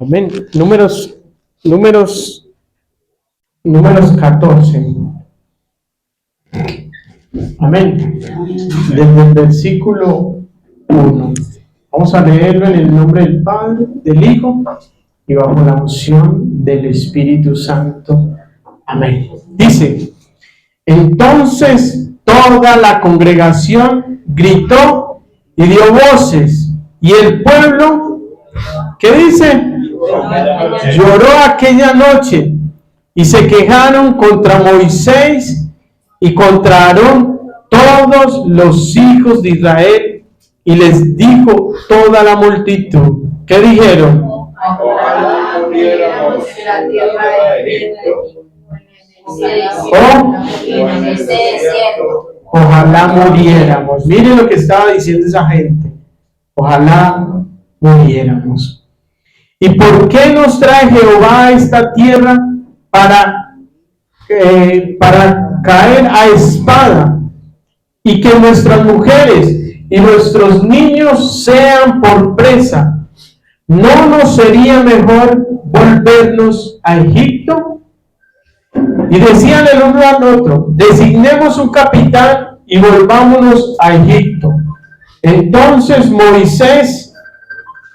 Amén. Números 14. Amén. Desde el versículo 1. Vamos a leerlo en el nombre del Padre, del Hijo y bajo la unción del Espíritu Santo. Amén. Dice: entonces toda la congregación gritó y dio voces, y el pueblo, ¿qué dice? Lloró aquella noche, y se quejaron contra Moisés y contra Aarón todos los hijos de Israel, y les dijo toda la multitud. ¿Qué dijeron? Ojalá muriéramos en la tierra de Egipto. Ojalá muriéramos. Miren lo que estaba diciendo esa gente. Ojalá muriéramos. ¿Y por qué nos trae Jehová a esta tierra? Para caer a espada, y que nuestras mujeres y nuestros niños sean por presa. ¿No nos sería mejor volvernos a Egipto? Y decían el uno al otro: designemos un capitán y volvámonos a Egipto. Entonces Moisés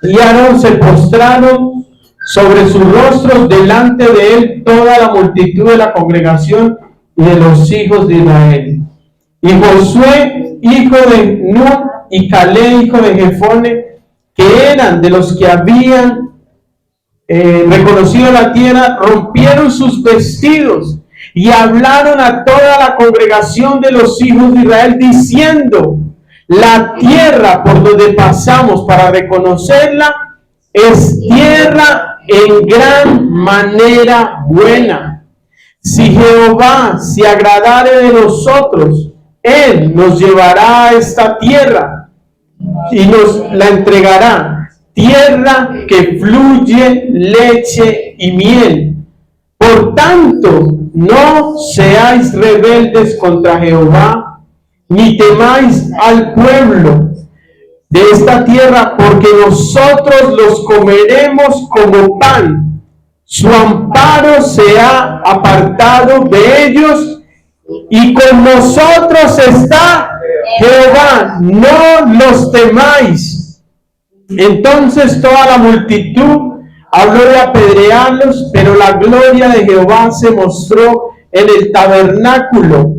y Aarón se postraron sobre sus rostros delante de él toda la multitud de la congregación y de los hijos de Israel. Y Josué, hijo de Nun, y Caleb, hijo de Jefone, que eran de los que habían reconocido la tierra, rompieron sus vestidos y hablaron a toda la congregación de los hijos de Israel, diciendo: la tierra por donde pasamos para reconocerla es tierra en gran manera buena. Si Jehová se agradare de nosotros, Él nos llevará a esta tierra y nos la entregará, tierra que fluye leche y miel. Por tanto, no seáis rebeldes contra Jehová, ni temáis al pueblo de esta tierra, porque nosotros los comeremos como pan. Su amparo se ha apartado de ellos, y con nosotros está Jehová, no los temáis. Entonces toda la multitud habló de apedrearlos, pero la gloria de Jehová se mostró en el tabernáculo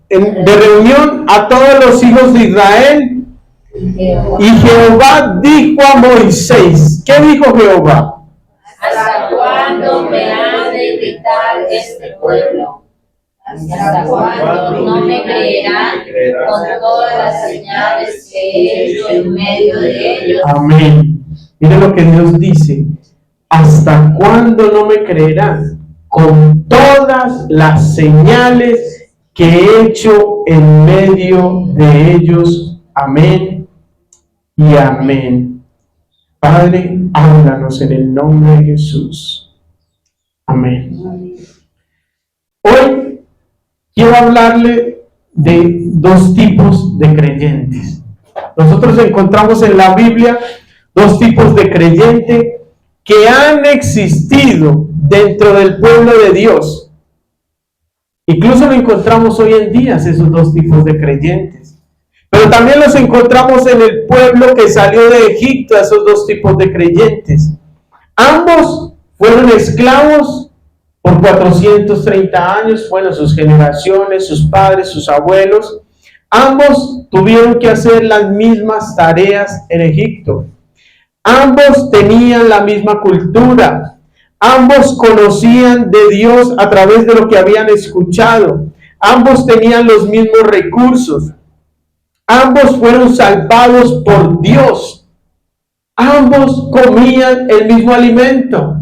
de reunión a todos los hijos de Israel. Y Jehová dijo a Moisés, ¿qué dijo Jehová? ¿Hasta cuándo me ha de gritar este pueblo? ¿Hasta cuándo no me creerán con todas las señales que he hecho en medio de ellos? Amén. Mira lo que Dios dice: ¿hasta cuándo no me creerán con todas las señales que he hecho en medio de ellos? Amén y amén. Padre, háblanos en el nombre de Jesús. Amén. Hoy quiero hablarle de dos tipos de creyentes. Nosotros encontramos en la Biblia dos tipos de creyentes que han existido dentro del pueblo de Dios. Incluso lo encontramos hoy en día, esos dos tipos de creyentes. Pero también los encontramos en el pueblo que salió de Egipto, esos dos tipos de creyentes. Ambos fueron esclavos por 430 años, bueno, sus generaciones, sus padres, sus abuelos. Ambos tuvieron que hacer las mismas tareas en Egipto. Ambos tenían la misma cultura. Ambos conocían de Dios a través de lo que habían escuchado. Ambos tenían los mismos recursos. Ambos fueron salvados por Dios. Ambos comían el mismo alimento.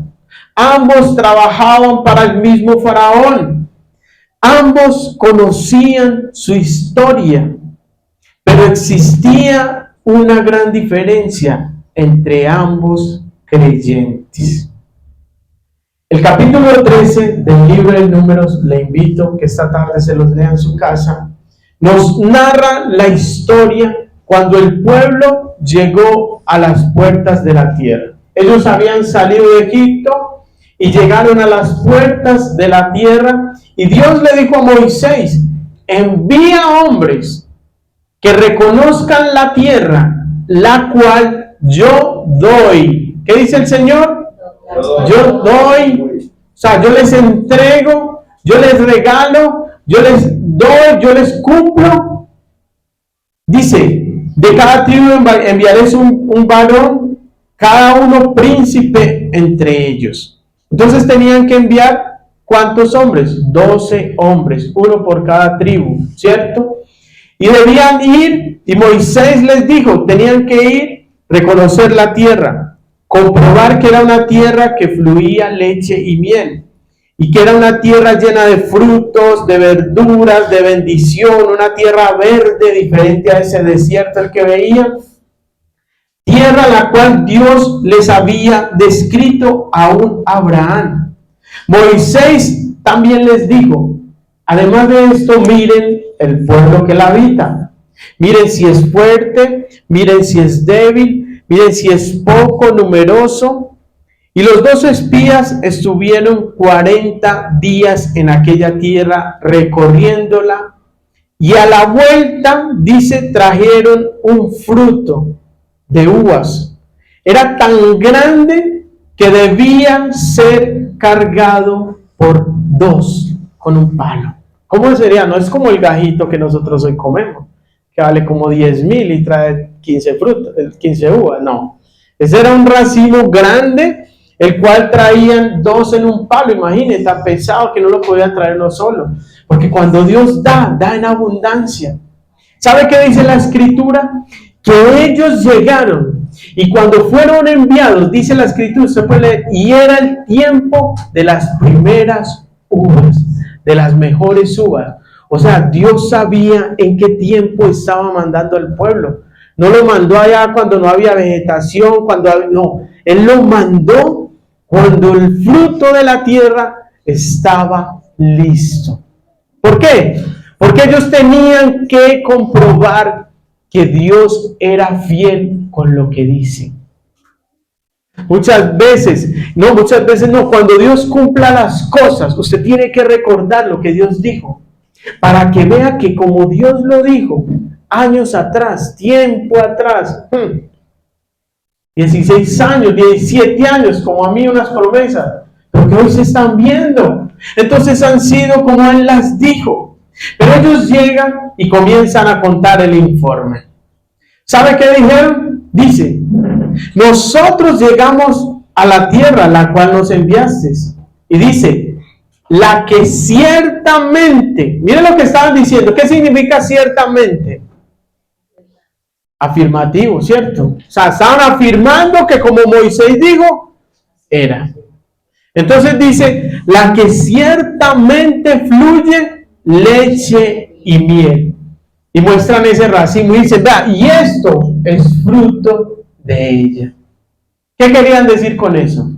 Ambos trabajaban para el mismo faraón. Ambos conocían su historia. Pero existía una gran diferencia entre ambos creyentes. El capítulo 13 del libro de Números, le invito que esta tarde se los lea en su casa, nos narra la historia cuando el pueblo llegó a las puertas de la tierra. Ellos habían salido de Egipto y llegaron a las puertas de la tierra, y Dios le dijo a Moisés: envía hombres que reconozcan la tierra, la cual yo doy. ¿Qué dice el Señor? Yo doy, o sea, yo les entrego, yo les regalo, yo les doy, yo les cumplo. Dice: de cada tribu enviaré un varón, cada uno príncipe entre ellos. Entonces tenían que enviar, ¿cuántos hombres? 12 hombres, uno por cada tribu, ¿cierto? Y debían ir, y Moisés les dijo, tenían que ir, reconocer la tierra, comprobar que era una tierra que fluía leche y miel, y que era una tierra llena de frutos, de verduras, de bendición, una tierra verde diferente a ese desierto el que veían. Tierra la cual Dios les había descrito aún a Abraham. Moisés también les dijo: además de esto, miren el pueblo que la habita. Miren si es fuerte, miren si es débil, miren si es poco numeroso. Y los 2 espías estuvieron 40 días en aquella tierra recorriéndola. Y a la vuelta, dice, trajeron un fruto de uvas. Era tan grande que debía ser cargado por 2 con un palo. ¿Cómo sería? No es como el gajito que nosotros hoy comemos, que vale como 10,000 y trae 15 frutas, 15 uvas. No, ese era un racimo grande, el cual traían 2 en un palo. Imagínense, tan pesado que no lo podía traer uno solo, porque cuando Dios da en abundancia. ¿Sabe qué dice la Escritura? Que ellos llegaron, y cuando fueron enviados, dice la Escritura, usted puede leer, y era el tiempo de las primeras uvas, de las mejores uvas. O sea, Dios sabía en qué tiempo estaba mandando al pueblo. No lo mandó allá cuando no había vegetación, no, Él lo mandó cuando el fruto de la tierra estaba listo. ¿Por qué? Porque ellos tenían que comprobar que Dios era fiel con lo que dice. Muchas veces no, cuando Dios cumpla las cosas, usted tiene que recordar lo que Dios dijo, para que vea que como Dios lo dijo años atrás, tiempo atrás, 16 años, 17 años, como a mí unas promesas, pero que hoy se están viendo. Entonces han sido como Él las dijo. Pero ellos llegan y comienzan a contar el informe. ¿Sabe qué dijeron? Dice: nosotros llegamos a la tierra a la cual nos enviaste. Y dice: la que ciertamente, miren lo que estaban diciendo. ¿Qué significa ciertamente? Afirmativo, ¿cierto? O sea, estaban afirmando que como Moisés dijo, era. Entonces dice: la que ciertamente fluye leche y miel. Y muestran ese racimo y dicen: vea, y esto es fruto de ella. ¿Qué querían decir con eso?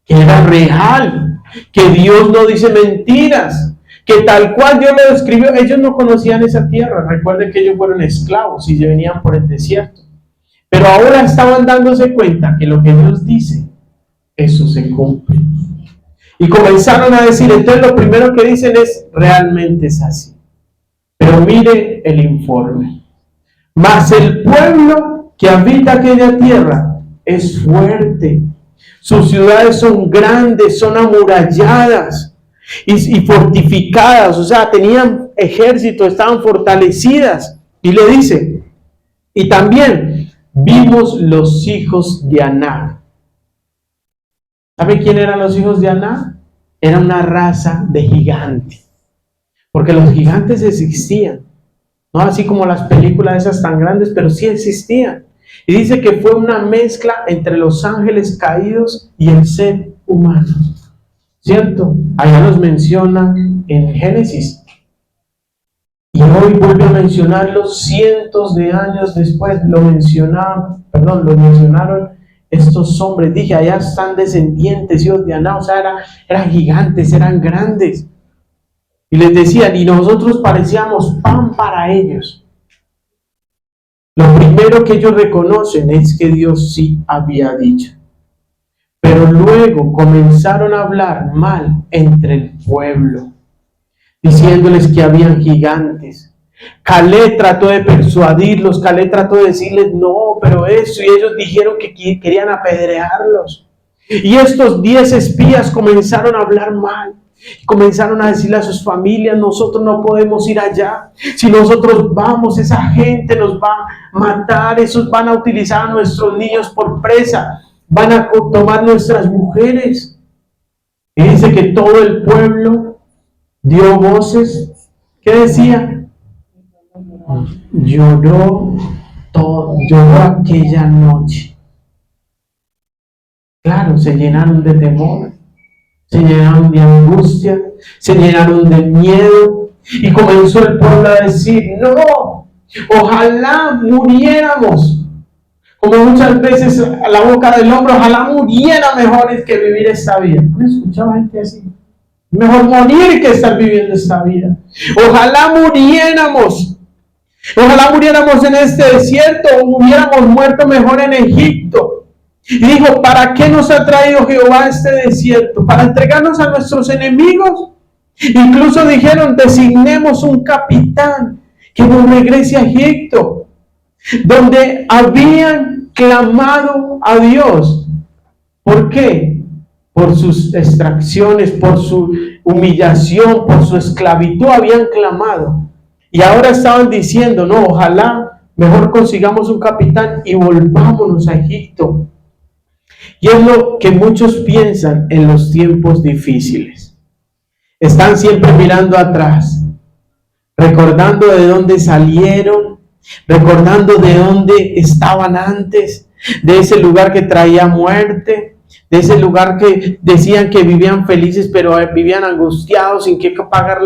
Que era real, que Dios no dice mentiras, que tal cual Dios lo describió. Ellos no conocían esa tierra. Recuerden que ellos fueron esclavos y venían por el desierto. Pero ahora estaban dándose cuenta que lo que Dios dice, eso se cumple. Y comenzaron a decir, entonces lo primero que dicen es: realmente es así. Pero mire el informe. Mas el pueblo que habita aquella tierra es fuerte. Sus ciudades son grandes, son amuralladas y fortificadas. O sea, tenían ejército, estaban fortalecidas. Y le dice: y también vimos los hijos de Aná. ¿Sabe quién eran los hijos de Aná? Era una raza de gigantes. Porque los gigantes existían. No así como las películas esas tan grandes, pero sí existían. Y dice que fue una mezcla entre los ángeles caídos y el ser humano. ¿Cierto? Allá los menciona en Génesis. Y hoy vuelve a mencionarlos cientos de años después. Lo mencionaron estos hombres. Dije, allá están descendientes, hijos de Aná. O sea, eran gigantes, eran grandes. Y les decían, y nosotros parecíamos pan para ellos. Lo primero que ellos reconocen es que Dios sí había dicho. Pero luego comenzaron a hablar mal entre el pueblo, diciéndoles que habían gigantes. Caleb trató de persuadirlos, Caleb trató de decirles, no, pero eso, y ellos dijeron que querían apedrearlos. Y estos 10 espías comenzaron a hablar mal. Comenzaron a decirle a sus familias, nosotros no podemos ir allá. Si nosotros vamos, esa gente nos va a matar. Esos van a utilizar a nuestros niños por presa. Van a tomar nuestras mujeres. Y dice que todo el pueblo dio voces. ¿Qué decía? Lloró aquella noche. Claro, se llenaron de temor. Se llenaron de angustia, se llenaron de miedo y comenzó el pueblo a decir, no, ojalá muriéramos. Como muchas veces a la boca del hombre, ojalá muriera mejor que vivir esta vida. ¿No escuchaba gente así? Mejor morir que estar viviendo esta vida. Ojalá muriéramos en este desierto o hubiéramos muerto mejor en Egipto. Y dijo, ¿para qué nos ha traído Jehová a este desierto? ¿Para entregarnos a nuestros enemigos? Incluso dijeron, designemos un capitán que nos regrese a Egipto, donde habían clamado a Dios. ¿Por qué? Por sus extracciones, por su humillación, por su esclavitud habían clamado. Y ahora estaban diciendo, no, ojalá mejor consigamos un capitán y volvámonos a Egipto. Y es lo que muchos piensan en los tiempos difíciles. Están siempre mirando atrás, recordando de dónde salieron, recordando de dónde estaban antes, de ese lugar que traía muerte, de ese lugar que decían que vivían felices, pero vivían angustiados, sin que pagar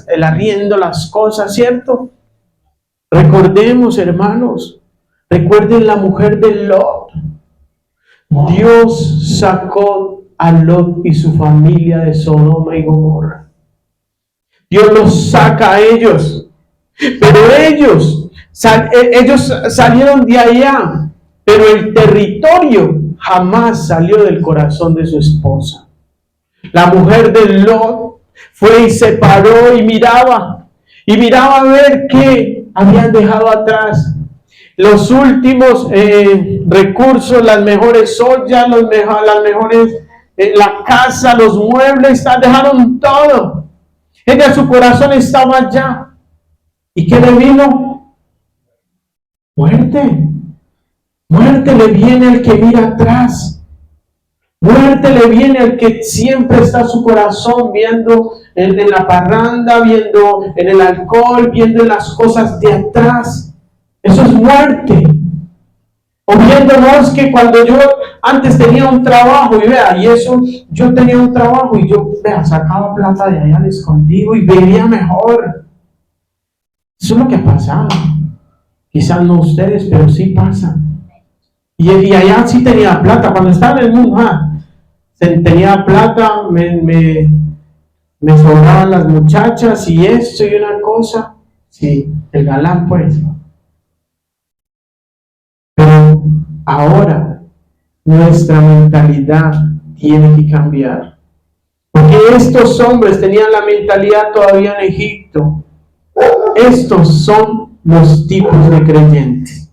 el arriendo, las cosas, ¿cierto? Recordemos, hermanos, recuerden la mujer de Lot. Dios sacó a Lot y su familia de Sodoma y Gomorra. Dios los saca a ellos, pero ellos salieron de allá, pero el territorio jamás salió del corazón de su esposa. La mujer de Lot fue y se paró y miraba a ver qué habían dejado atrás. Los últimos recursos, las mejores ollas, las mejores, la casa, los muebles, dejaron todo. Ella, su corazón estaba allá. ¿Y qué le vino? Muerte. Muerte le viene al que mira atrás. Muerte le viene al que siempre está su corazón viendo en la parranda, viendo en el alcohol, viendo en las cosas de atrás. Eso es muerte. O viéndonos que cuando yo antes tenía un trabajo, y vea, y eso, yo tenía un trabajo y yo, vea, sacaba plata de allá al escondido y vivía mejor. Eso es lo que ha pasado. Quizás no ustedes, pero sí pasa. Y allá sí tenía plata. Cuando estaba en el mundo, tenía plata, me sobraban las muchachas y esto y una cosa. Sí, el galán pues. Pero ahora nuestra mentalidad tiene que cambiar. Porque estos hombres tenían la mentalidad todavía en Egipto. Estos son los tipos de creyentes.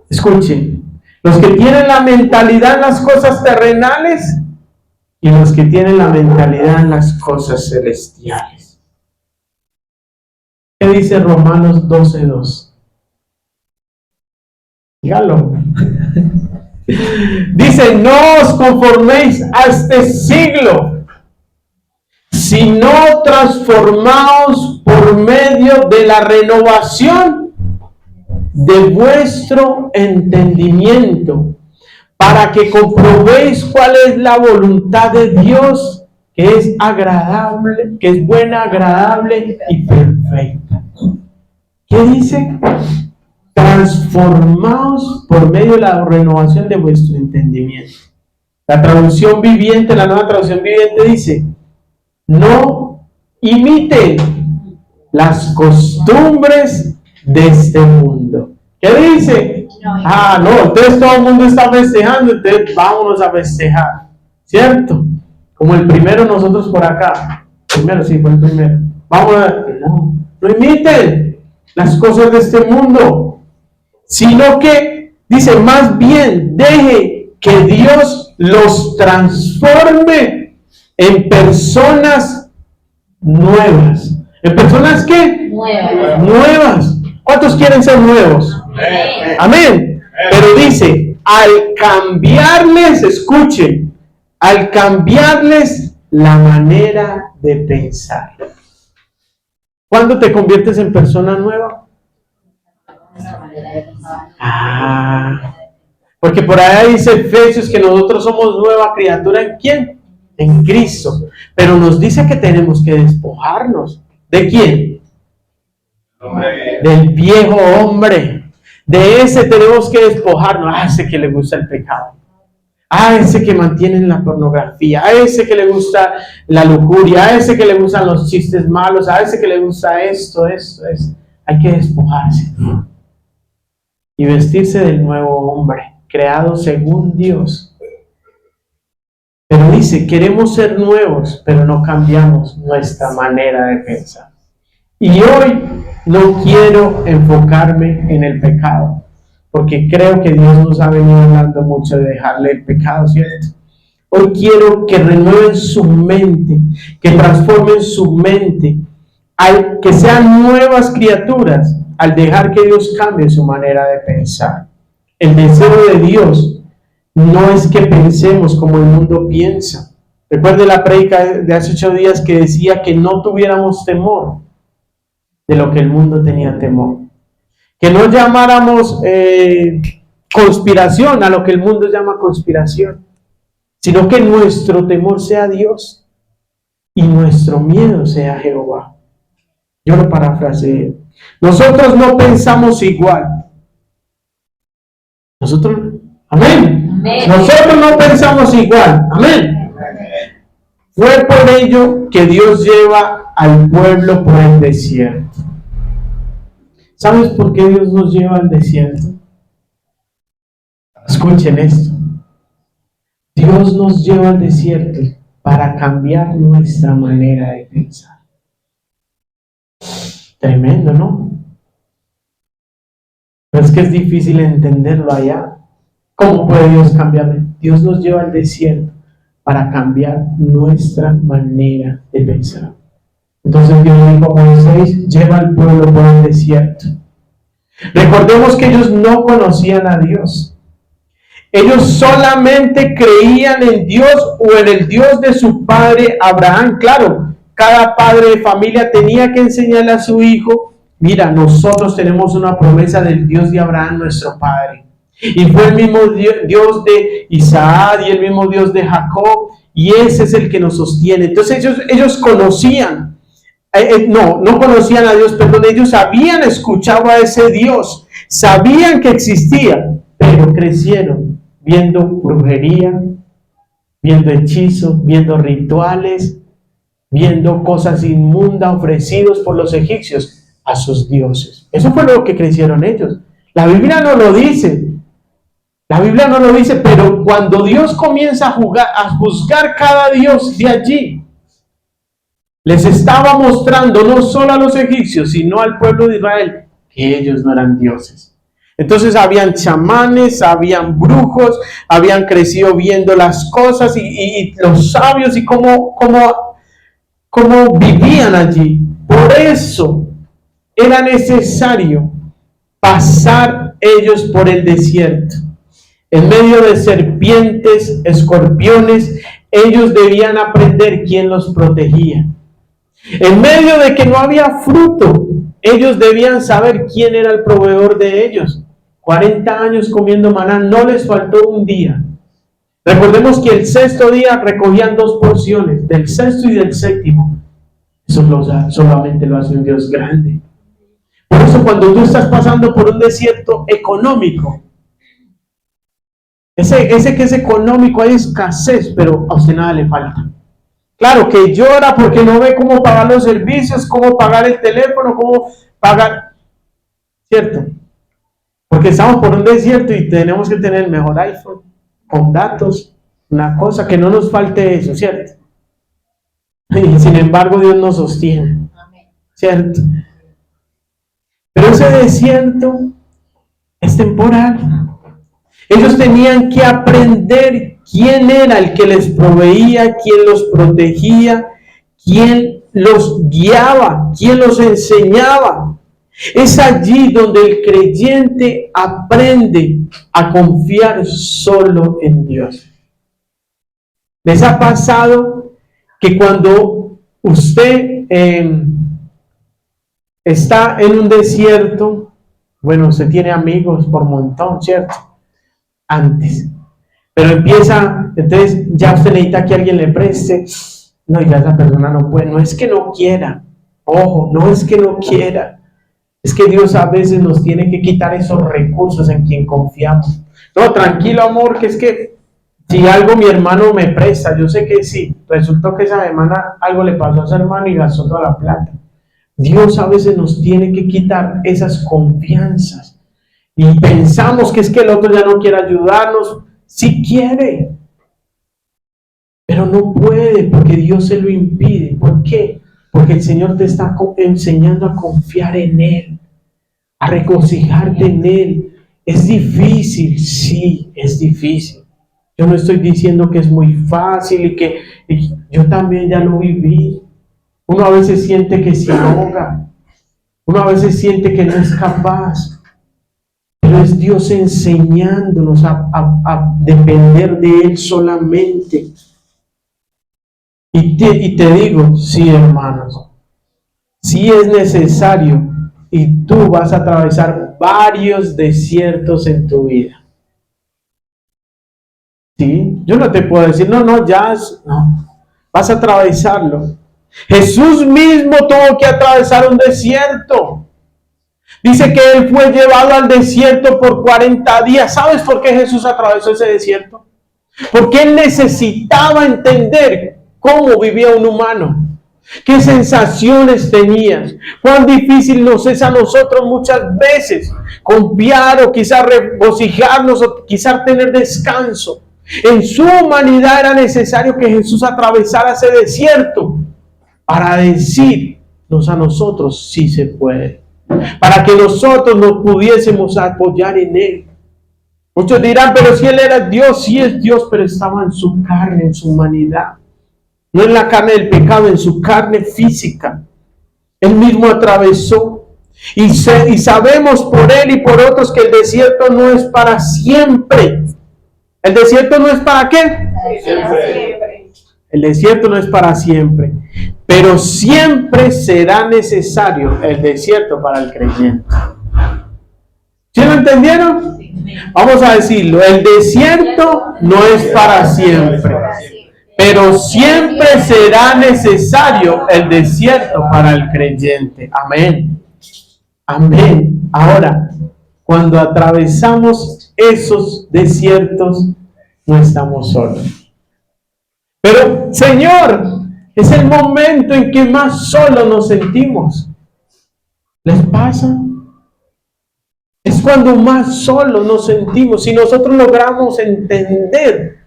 Escuchen, los que tienen la mentalidad en las cosas terrenales y los que tienen la mentalidad en las cosas celestiales. ¿Qué dice Romanos 12:2? Dígalo. Dice, no os conforméis a este siglo, sino transformaos por medio de la renovación de vuestro entendimiento, para que comprobéis cuál es la voluntad de Dios, que es agradable, que es buena, agradable y perfecta. ¿Qué dice? Transformaos por medio de la renovación de vuestro entendimiento. La traducción viviente, la nueva traducción viviente dice, no imiten las costumbres de este mundo. ¿Qué dice? No, entonces todo el mundo está festejando, entonces vámonos a festejar, ¿cierto? Como el primero nosotros por acá. Primero, sí, fue el primero. No imiten las cosas de este mundo, sino que dice, más bien deje que Dios los transforme en personas nuevas. ¿En personas qué? Nuevas. ¿Cuántos quieren ser nuevos? Amén. Pero dice, al cambiarles, escuchen, al cambiarles la manera de pensar. ¿Cuándo te conviertes en persona nueva? Porque por ahí dice Efesios que nosotros somos nueva criatura. ¿En quién? En Cristo. Pero nos dice que tenemos que despojarnos. ¿De quién? Del viejo hombre. De ese tenemos que despojarnos. A ese que le gusta el pecado. A ese que mantiene la pornografía. A ese que le gusta la lujuria. A ese que le gustan los chistes malos. A ese que le gusta esto. Hay que despojarse. Y vestirse del nuevo hombre, creado según Dios. Pero dice, queremos ser nuevos, pero no cambiamos nuestra manera de pensar. Y hoy no quiero enfocarme en el pecado, porque creo que Dios nos ha venido hablando mucho de dejarle el pecado, ¿cierto? Hoy quiero que renueven su mente, que transformen su mente, que sean nuevas criaturas, al dejar que Dios cambie su manera de pensar. El deseo de Dios no es que pensemos como el mundo piensa. Recuerde la prédica de hace 8 días que decía que no tuviéramos temor de lo que el mundo tenía temor. Que no llamáramos conspiración a lo que el mundo llama conspiración, sino que nuestro temor sea Dios y nuestro miedo sea Jehová. Yo lo parafraseo. Nosotros no pensamos igual. Amén. Nosotros no pensamos igual. Amén. Fue por ello que Dios lleva al pueblo por el desierto. ¿Sabes por qué Dios nos lleva al desierto? Escuchen esto. Dios nos lleva al desierto para cambiar nuestra manera de pensar. Tremendo, ¿no? Pero es que es difícil entenderlo allá. ¿Cómo puede Dios cambiarlo? Dios nos lleva al desierto para cambiar nuestra manera de pensar. Entonces Dios dijo a Moisés, lleva al pueblo por el desierto. Recordemos que ellos no conocían a Dios. Ellos solamente creían en Dios o en el Dios de su padre Abraham. Claro, cada padre de familia tenía que enseñarle a su hijo, mira, nosotros tenemos una promesa del Dios de Abraham, nuestro padre. Y fue el mismo Dios de Isaac y el mismo Dios de Jacob, y ese es el que nos sostiene. Entonces ellos conocían, no conocían a Dios, perdón, ellos habían escuchado a ese Dios, sabían que existía, pero crecieron viendo brujería, viendo hechizos, viendo rituales, viendo cosas inmundas ofrecidos por los egipcios a sus dioses. Eso fue lo que crecieron ellos. La Biblia no lo dice. La Biblia no lo dice, pero cuando Dios comienza a juzgar cada dios de allí, les estaba mostrando no solo a los egipcios, sino al pueblo de Israel, que ellos no eran dioses. Entonces habían chamanes, habían brujos, habían crecido viendo las cosas y los sabios y cómo vivían allí. Por eso era necesario pasar ellos por el desierto. En medio de serpientes, escorpiones, ellos debían aprender quién los protegía. En medio de que no había fruto, ellos debían saber quién era el proveedor de ellos. 40 años comiendo maná, no les faltó un día. Recordemos que el 6º día recogían 2 porciones, del 6º y del 7º. Eso solamente lo hace un Dios grande. Por eso cuando tú estás pasando por un desierto económico, ese que es económico, hay escasez, pero a usted nada le falta. Claro que llora porque no ve cómo pagar los servicios, cómo pagar el teléfono, cómo pagar. ¿cierto? Porque estamos por un desierto y tenemos que tener el mejor iPhone, con datos, una cosa, que no nos falte eso, ¿cierto? Y sin embargo Dios nos sostiene, ¿cierto? Pero ese desierto es temporal. Ellos tenían que aprender quién era el que les proveía, quién los protegía, quién los guiaba, quién los enseñaba. Es allí donde el creyente aprende a confiar solo en Dios. ¿Les ha pasado que cuando usted está en un desierto, bueno, usted tiene amigos por montón, ¿cierto? Antes. Pero empieza, entonces ya usted necesita que alguien le preste. No, ya esa persona no puede. No es que no quiera. Ojo, no es que no quiera. Es que Dios a veces nos tiene que quitar esos recursos en quien confiamos. No, tranquilo, amor, que es que si algo mi hermano me presta, yo sé que sí. Resultó que esa semana algo le pasó a su hermano y gastó toda la plata. Dios a veces nos tiene que quitar esas confianzas. Y pensamos que es que el otro ya no quiere ayudarnos. Sí quiere, pero no puede porque Dios se lo impide. ¿Por qué? Porque el Señor te está enseñando a confiar en Él, a regocijarte en Él. Es difícil, sí, es difícil. Yo no estoy diciendo que es muy fácil y yo también ya lo viví. Uno a veces siente que se ahoga, uno a veces siente que no es capaz. Pero es Dios enseñándonos a depender de Él solamente. Y te digo, sí, hermanos, sí es necesario y tú vas a atravesar varios desiertos en tu vida. ¿Sí? Yo no te puedo decir, no, no, vas a atravesarlo. Jesús mismo tuvo que atravesar un desierto. Dice que Él fue llevado al desierto por 40 días. ¿Sabes por qué Jesús atravesó ese desierto? Porque Él necesitaba entender cómo vivía un humano, qué sensaciones tenía, cuán difícil nos es a nosotros muchas veces confiar o quizás regocijarnos o quizás tener descanso. En su humanidad era necesario que Jesús atravesara ese desierto para decirnos a nosotros sí se puede, para que nosotros nos pudiésemos apoyar en Él. Muchos dirán, pero si Él era Dios, sí es Dios, pero estaba en su carne, en su humanidad. No en la carne del pecado, en su carne física. Él mismo atravesó. Y sabemos por Él y por otros que el desierto no es para siempre. ¿El desierto no es para qué? Siempre. El desierto no es para siempre. Pero siempre será necesario el desierto para el creyente. ¿Sí lo entendieron? Vamos a decirlo, el desierto no es para siempre, pero siempre será necesario el desierto para el creyente. Amén. Amén. Ahora, cuando atravesamos esos desiertos, no estamos solos. Pero, Señor, es el momento en que más solos nos sentimos. ¿Les pasa? Es cuando más solos nos sentimos. Si nosotros logramos entender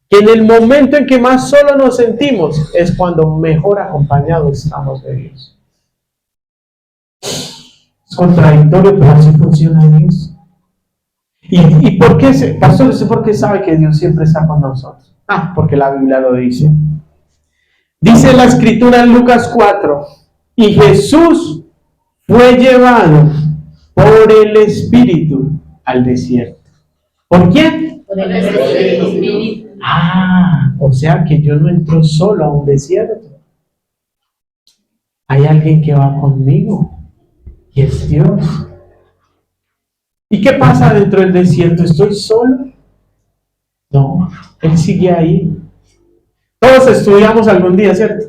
que en el momento en que más solos nos sentimos, es cuando mejor acompañados estamos de Dios. Es contradictorio, pero así funciona Dios. ¿Y por qué, pastor, por qué sabe que Dios siempre está con nosotros? Porque la Biblia lo dice. Dice la Escritura en Lucas 4, y Jesús fue llevado por el Espíritu al desierto. ¿Por quién? Por el Espíritu. O sea que yo no entro solo a un desierto. Hay alguien que va conmigo y es Dios. ¿Y qué pasa dentro del desierto? ¿Estoy solo? No, Él sigue ahí. Todos estudiamos algún día, ¿cierto?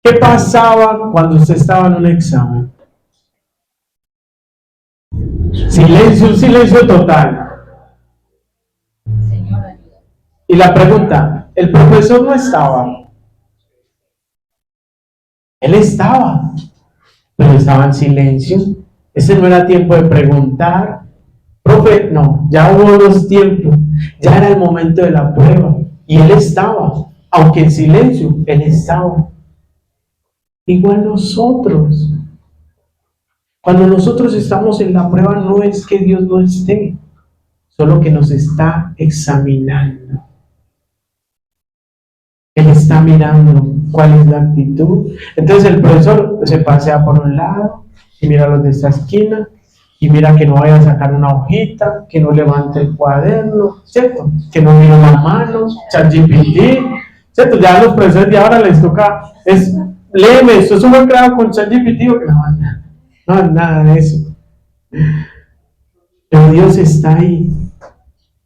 ¿Qué pasaba cuando usted estaba en un examen? Silencio, un silencio total. Y la pregunta, ¿el profesor no estaba? Él estaba. pero estaba en silencio. Ese no era tiempo de preguntar. Profe, no, ya hubo dos tiempos. Ya era el momento de la prueba. Y él estaba, aunque en silencio, él estaba. Igual nosotros. Cuando nosotros estamos en la prueba, no es que Dios no esté, solo que nos está examinando. Él está mirando cuál es la actitud. Entonces el profesor se pasea por un lado y mira a los de esta esquina y mira que no vaya a sacar una hojita, que no levante el cuaderno, ¿cierto? Que no mire las manos, ChatGPT, ¿cierto? Ya a los profesores de ahora les toca, léeme esto, ¿eso fue creado con ChatGPT o que no, nada de eso. Pero Dios está ahí,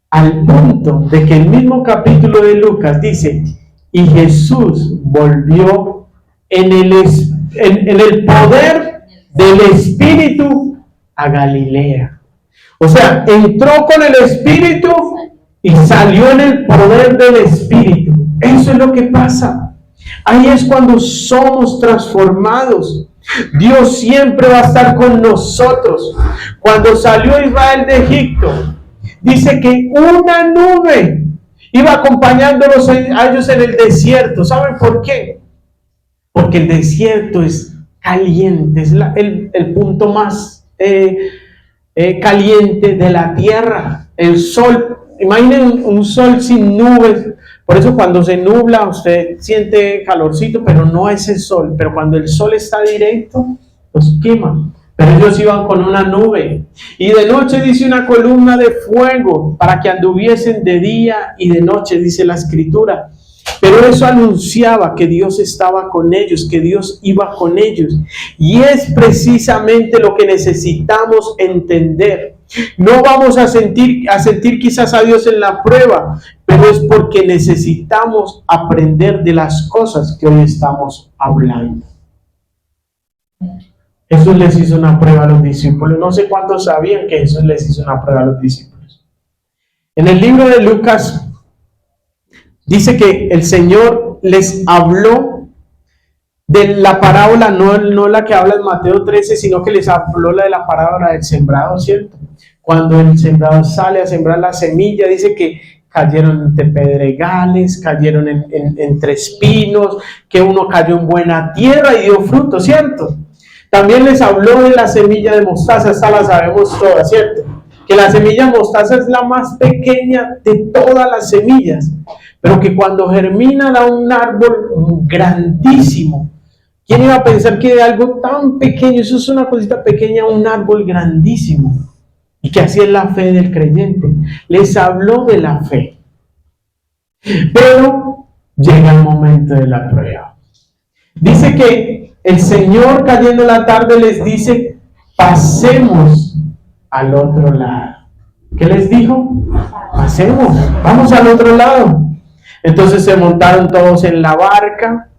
al punto de que el mismo capítulo de Lucas dice, y Jesús volvió en el poder del Espíritu a Galilea. O sea, entró con el Espíritu y salió en el poder del Espíritu. Eso es lo que pasa. Ahí es cuando somos transformados. Dios siempre va a estar con nosotros. Cuando salió Israel de Egipto, dice que una nube iba acompañándolos a ellos en el desierto. ¿Saben por qué? Porque el desierto es caliente, es el punto más caliente de la tierra. El sol, imaginen un sol sin nubes. Por eso cuando se nubla usted siente calorcito, pero no es el sol. Pero cuando el sol está directo, los quema. Pero ellos iban con una nube. Y de noche dice una columna de fuego para que anduviesen de día y de noche, dice la Escritura. Pero eso anunciaba que Dios estaba con ellos, que Dios iba con ellos. Y es precisamente lo que necesitamos entender. No vamos a sentir quizás a Dios en la prueba, pero es porque necesitamos aprender de las cosas que hoy estamos hablando. Jesús les hizo una prueba a los discípulos. No sé cuántos sabían que Jesús les hizo una prueba a los discípulos. En el libro de Lucas dice que el Señor les habló de la parábola, no la que habla en Mateo 13, sino que les habló de la parábola del sembrado, ¿cierto? Cuando el sembrado sale a sembrar la semilla, dice que cayeron entre pedregales, cayeron entre espinos, que uno cayó en buena tierra y dio fruto, ¿cierto? También les habló de la semilla de mostaza, esta la sabemos todas, ¿cierto? Que la semilla de mostaza es la más pequeña de todas las semillas, pero que cuando germina da un árbol grandísimo. ¿Quién iba a pensar que de algo tan pequeño, eso es una cosita pequeña, un árbol grandísimo? Y que así es la fe del creyente. Les habló de la fe. Pero llega el momento de la prueba. Dice que el Señor, cayendo la tarde, les dice, pasemos al otro lado. ¿Qué les dijo? Pasemos, vamos al otro lado. Entonces se montaron todos en la barca.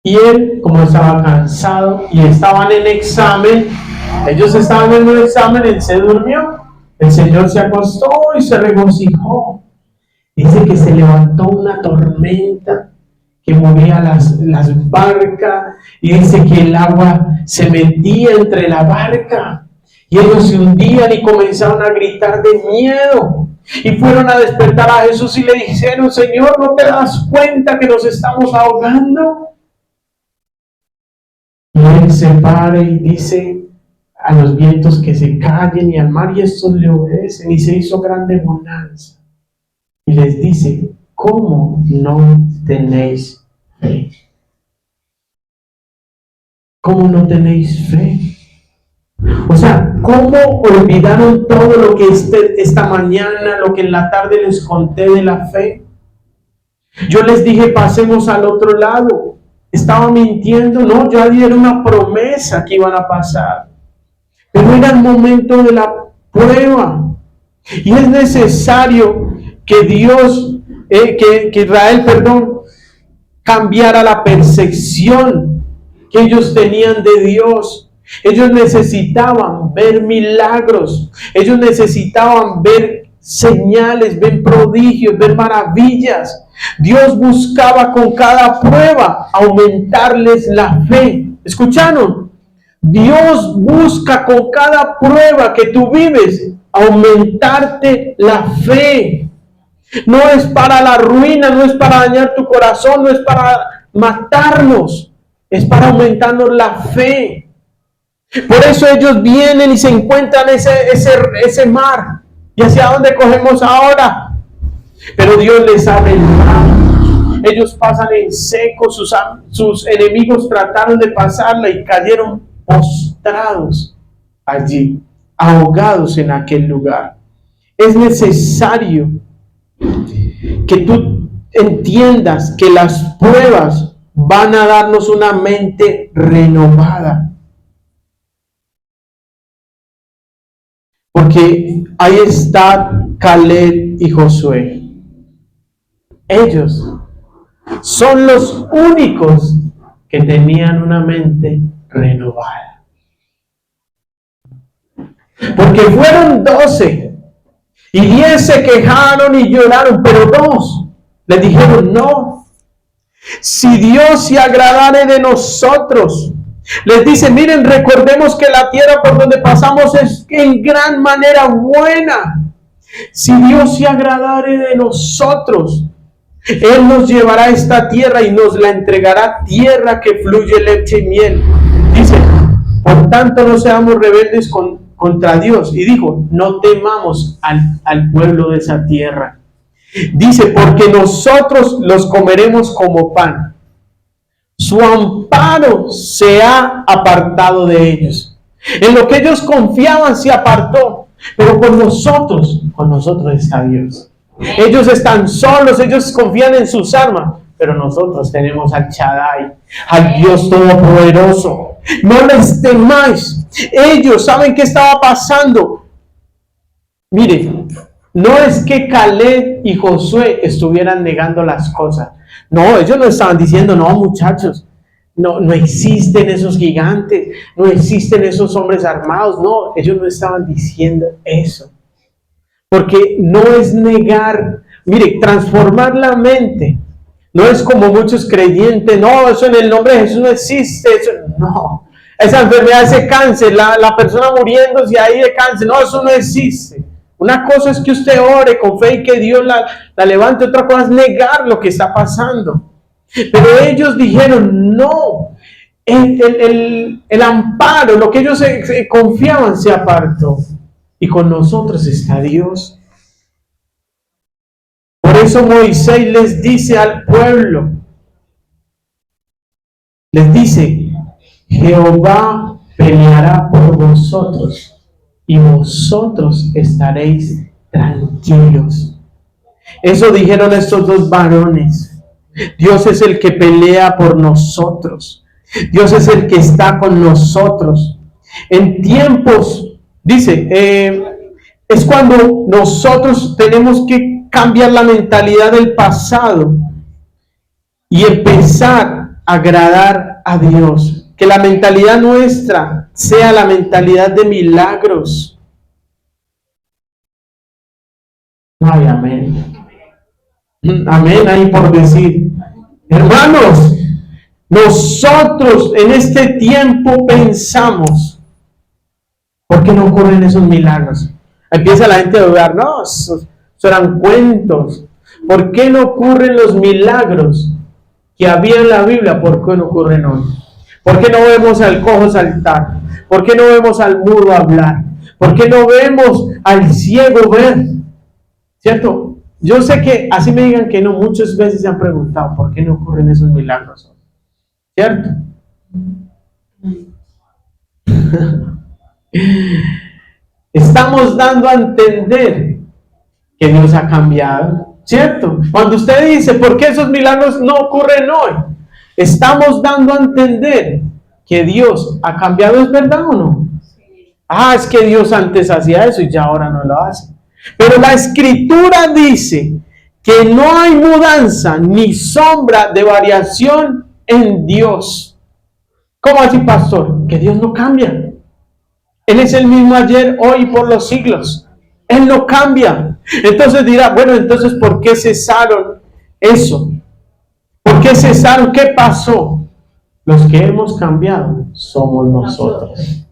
Y él, como estaba cansado y estaban en examen, ellos estaban en un examen, él se durmió. El Señor se acostó y se regocijó. Dice que se levantó una tormenta que movía las barcas, y dice que el agua se metía entre la barca y ellos se hundían y comenzaron a gritar de miedo y fueron a despertar a Jesús y le dijeron, Señor, ¿no te das cuenta que nos estamos ahogando? Y él se para y dice a los vientos que se callen y al mar, y estos le obedecen, y se hizo grande bonanza. Y les dice, ¿cómo no tenéis fe? ¿Cómo no tenéis fe? O sea, ¿cómo olvidaron todo lo que esta mañana, lo que en la tarde les conté de la fe? Yo les dije, pasemos al otro lado. ¿Estaba mintiendo? No, yo di una promesa que iban a pasar. Pero era el momento de la prueba. Y es necesario que Israel, cambiara la percepción que ellos tenían de Dios. Ellos necesitaban ver milagros. Ellos necesitaban ver señales, ver prodigios, ver maravillas. Dios buscaba con cada prueba aumentarles la fe. ¿Escucharon? Dios busca con cada prueba que tú vives aumentarte la fe. No es para la ruina, no es para dañar tu corazón, no es para matarnos, es para aumentarnos la fe. Por eso ellos vienen y se encuentran ese mar. ¿Y hacia dónde cogemos ahora? Pero Dios les abre el mar. Ellos pasan en seco, sus enemigos trataron de pasarla y cayeron postrados allí, ahogados en aquel lugar. Es necesario que tú entiendas que las pruebas van a darnos una mente renovada. Porque ahí está Caleb y Josué. Ellos son los únicos que tenían una mente renovada. Porque fueron 12 y 10 se quejaron y lloraron, pero 2 les dijeron no. Si Dios se agradare de nosotros, les dice, miren, recordemos que la tierra por donde pasamos es en gran manera buena. Si Dios se agradare de nosotros, Él nos llevará a esta tierra y nos la entregará, tierra que fluye leche y miel. Dice, por tanto no seamos rebeldes contra Dios. Y dijo, no temamos al pueblo de esa tierra. Dice, porque nosotros los comeremos como pan. Su amparo se ha apartado de ellos. En lo que ellos confiaban se apartó. Pero con nosotros está Dios. Ellos están solos, ellos confían en sus armas. Pero nosotros tenemos al Shaddai, al Dios Todopoderoso. No les temáis. Ellos saben qué estaba pasando. Miren, no es que Caleb y Josué estuvieran negando las cosas. No, ellos no estaban diciendo, no muchachos, no existen esos gigantes, no existen esos hombres armados. No, ellos no estaban diciendo eso. Porque no es negar, mire, transformar la mente. No es como muchos creyentes, no, eso en el nombre de Jesús no existe. Eso, no, esa enfermedad, ese cáncer, la persona muriéndose ahí de cáncer, no, eso no existe. Una cosa es que usted ore con fe y que Dios la levante, otra cosa es negar lo que está pasando. Pero ellos dijeron, no, el amparo, lo que ellos se confiaban se apartó. Y con nosotros está Dios. Por eso Moisés les dice al pueblo, les dice, Jehová peleará por vosotros y vosotros estaréis tranquilos. Eso dijeron estos 2 varones. Dios es el que pelea por nosotros. Dios es el que está con nosotros. En tiempos, dice, es cuando nosotros tenemos que cambiar la mentalidad del pasado y empezar a agradar a Dios. Que la mentalidad nuestra sea la mentalidad de milagros. Ay, amén. Amén, ahí por decir. Hermanos, nosotros en este tiempo pensamos, ¿por qué no ocurren esos milagros? Empieza la gente a dudar, no, eso eran cuentos. ¿Por qué no ocurren los milagros que había en la Biblia? ¿Por qué no ocurren hoy? ¿Por qué no vemos al cojo saltar? ¿Por qué no vemos al mudo hablar? ¿Por qué no vemos al ciego ver? ¿Cierto? Yo sé que, así me digan que no, muchas veces se han preguntado, ¿por qué no ocurren esos milagros? ¿Cierto? Estamos dando a entender que Dios ha cambiado, ¿cierto? Cuando usted dice, ¿por qué esos milagros no ocurren hoy? Estamos dando a entender que Dios ha cambiado, ¿es verdad o no? Ah, es que Dios antes hacía eso y ya ahora no lo hace. Pero la Escritura dice que no hay mudanza ni sombra de variación en Dios. ¿Cómo así, pastor? Que Dios no cambia. Él es el mismo ayer, hoy y por los siglos. Él no cambia. Entonces dirá, bueno, entonces ¿por qué cesaron eso? ¿Por qué cesaron? ¿Qué pasó? Los que hemos cambiado somos nosotros.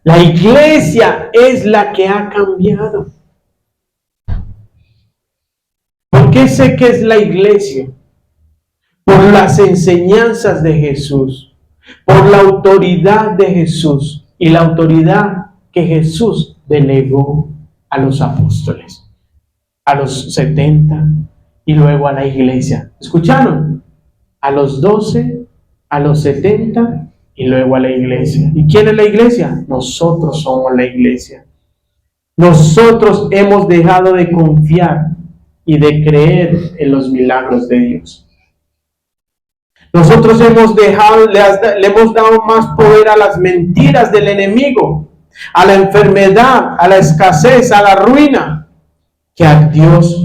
La iglesia es la que ha cambiado. ¿Por qué sé que es la iglesia? Por las enseñanzas de Jesús, por la autoridad de Jesús y la autoridad que Jesús delegó a los apóstoles, a los 70 y luego a la iglesia. ¿Escucharon? A los 12, a los 70 y luego a la iglesia. ¿Y quién es la iglesia? Nosotros somos la iglesia. Nosotros hemos dejado de confiar y de creer en los milagros de Dios. Nosotros hemos dejado, le hemos dado más poder a las mentiras del enemigo, a la enfermedad, a la escasez, a la ruina, que a Dios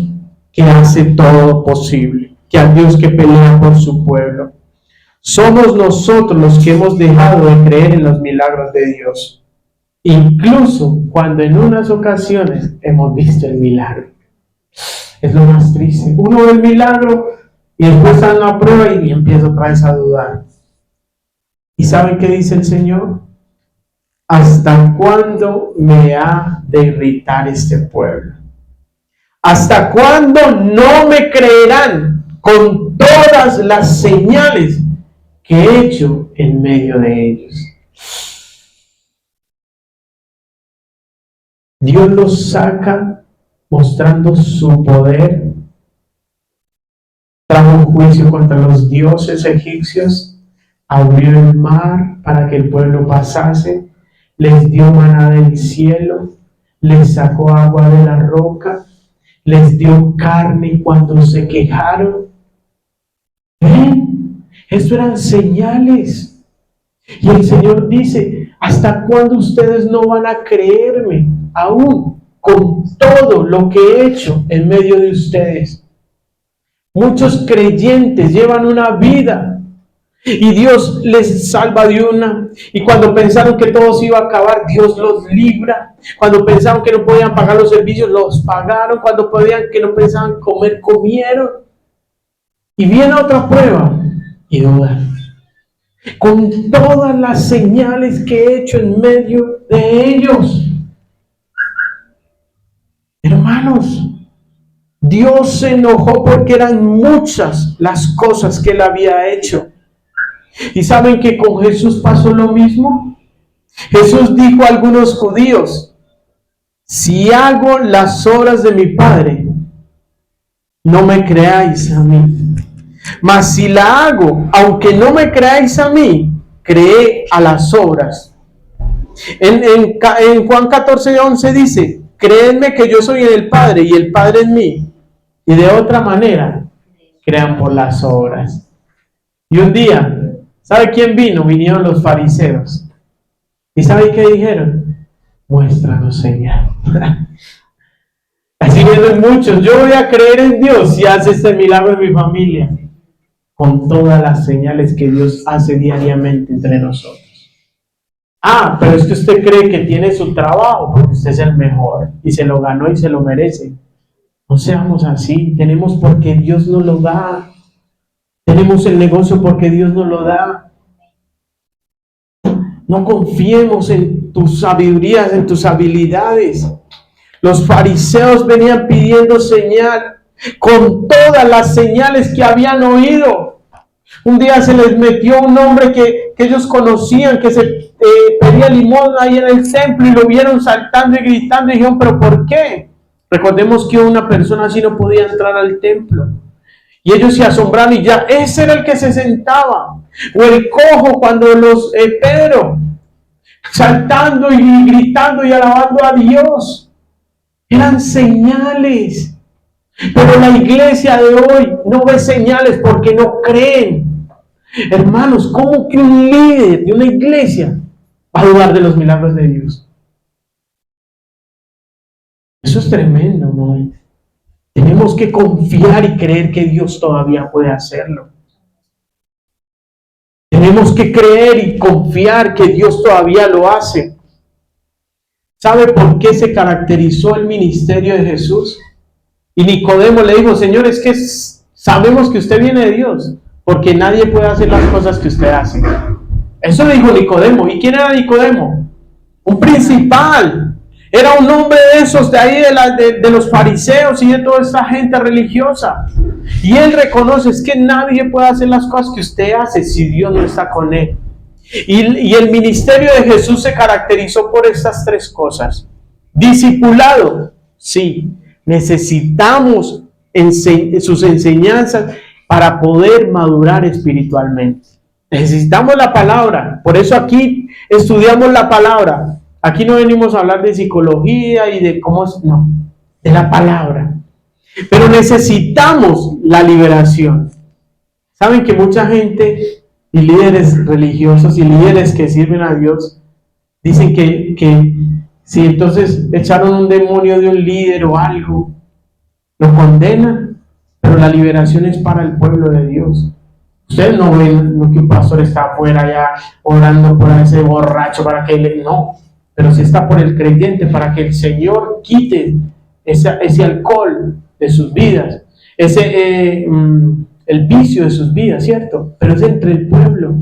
que hace todo posible, que a Dios que pelea por su pueblo. Somos nosotros los que hemos dejado de creer en los milagros de Dios, incluso cuando en unas ocasiones hemos visto el milagro. Es lo más triste. Uno ve el milagro y después está en la prueba y empieza otra vez a dudar. ¿Y saben qué dice el Señor? ¿Hasta cuándo me ha de irritar este pueblo? ¿Hasta cuándo no me creerán con todas las señales que he hecho en medio de ellos? Dios los saca mostrando su poder. Trajo un juicio contra los dioses egipcios, abrió el mar para que el pueblo pasase, les dio maná del cielo, les sacó agua de la roca, les dio carne cuando se quejaron. ¿Ven? Esto eran señales. Y el Señor dice, ¿hasta cuándo ustedes no van a creerme aún con todo lo que he hecho en medio de ustedes? Muchos creyentes llevan una vida y Dios les salva de una, y cuando pensaron que todo se iba a acabar, Dios los libra. Cuando pensaron que no podían pagar los servicios, los pagaron. Cuando que no pensaban comer, comieron. Y viene otra prueba y dudan. Con todas las señales que he hecho en medio de ellos. Hermanos, Dios se enojó porque eran muchas las cosas que Él había hecho. ¿Y saben que con Jesús pasó lo mismo? Jesús dijo a algunos judíos, si hago las obras de mi Padre, no me creáis a mí. Mas si la hago, aunque no me creáis a mí, creed a las obras. En Juan 14:11 dice, créenme que yo soy en el Padre y el Padre en mí. Y de otra manera, crean por las obras. Y un día, ¿sabe quién vino? Vinieron los fariseos. ¿Y sabe qué dijeron? Muéstranos, Señor. Así vienen muchos. Yo voy a creer en Dios si hace este milagro en mi familia. Con todas las señales que Dios hace diariamente entre nosotros. Ah, pero es que usted cree que tiene su trabajo porque usted es el mejor y se lo ganó y se lo merece. No seamos así. Tenemos porque Dios nos lo da. Tenemos el negocio porque Dios nos lo da. No confiemos en tus sabidurías, en tus habilidades. Los fariseos venían pidiendo señal con todas las señales que habían oído. Un día se les metió un hombre que ellos conocían, que se pedía limosna ahí en el templo, y lo vieron saltando y gritando y dijeron, ¿pero por qué? Recordemos que una persona así no podía entrar al templo. Y ellos se asombraron y ya ese era el que se sentaba. O el cojo cuando Pedro saltando y gritando y alabando a Dios. Eran señales. Pero la iglesia de hoy no ve señales porque no creen. Hermanos, ¿cómo que un líder de una iglesia va a dudar de los milagros de Dios? Eso es tremendo, ¿no? Tenemos que confiar y creer que Dios todavía puede hacerlo. Tenemos que creer y confiar que Dios todavía lo hace. ¿Sabe por qué se caracterizó el ministerio de Jesús? Y Nicodemo le dijo, Señor, es que Sabemos que usted viene de Dios, porque nadie puede hacer las cosas que usted hace. Eso le dijo Nicodemo. ¿Y quién era Nicodemo? Un principal. Era un hombre de esos, de ahí de los fariseos y de toda esa gente religiosa. Y él reconoce, es que nadie puede hacer las cosas que usted hace si Dios no está con él. Y el ministerio de Jesús se caracterizó por estas tres cosas. Discipulado, sí, necesitamos sus enseñanzas para poder madurar espiritualmente. Necesitamos la palabra, por eso aquí estudiamos la palabra. Aquí no venimos a hablar de psicología y de cómo es, no, de la palabra. Pero necesitamos la liberación. Saben que mucha gente y líderes religiosos y líderes que sirven a Dios dicen que si entonces echaron un demonio de un líder o algo, lo condenan, pero la liberación es para el pueblo de Dios. Ustedes no ven que un pastor está afuera ya orando por ese borracho para que le... No, pero sí está por el creyente para que el Señor quite ese alcohol de sus vidas, el vicio de sus vidas, ¿cierto? Pero es entre el pueblo.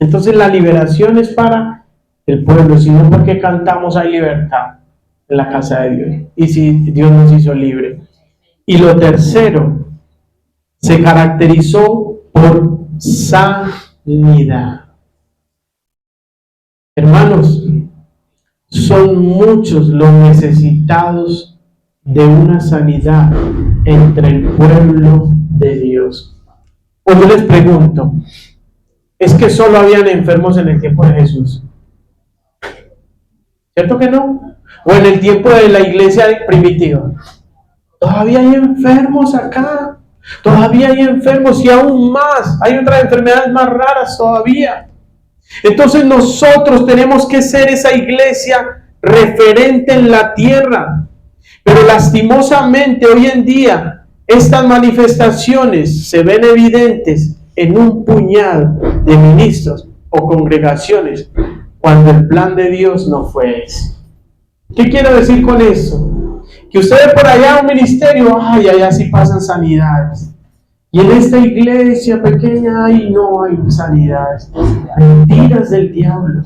Entonces la liberación es para el pueblo, sino porque cantamos hay libertad en la casa de Dios. Y si Dios nos hizo libre. Y lo tercero, se caracterizó por sanidad. Hermanos, son muchos los necesitados de una sanidad entre el pueblo de Dios. Pues yo les pregunto, ¿es que solo habían enfermos en el tiempo de Jesús? ¿Cierto que no? ¿O en el tiempo de la iglesia primitiva? Todavía hay enfermos acá. Todavía hay enfermos y aún más. Hay otras enfermedades más raras todavía. Entonces nosotros tenemos que ser esa iglesia referente en la tierra. Pero lastimosamente hoy en día estas manifestaciones se ven evidentes en un puñado de ministros o congregaciones cuando el plan de Dios no fue ese. ¿Qué quiero decir con eso? Que usted ve por allá un ministerio, ay, allá sí pasan sanidades. Y en esta iglesia pequeña, ay, no hay sanidades. Mentiras del diablo.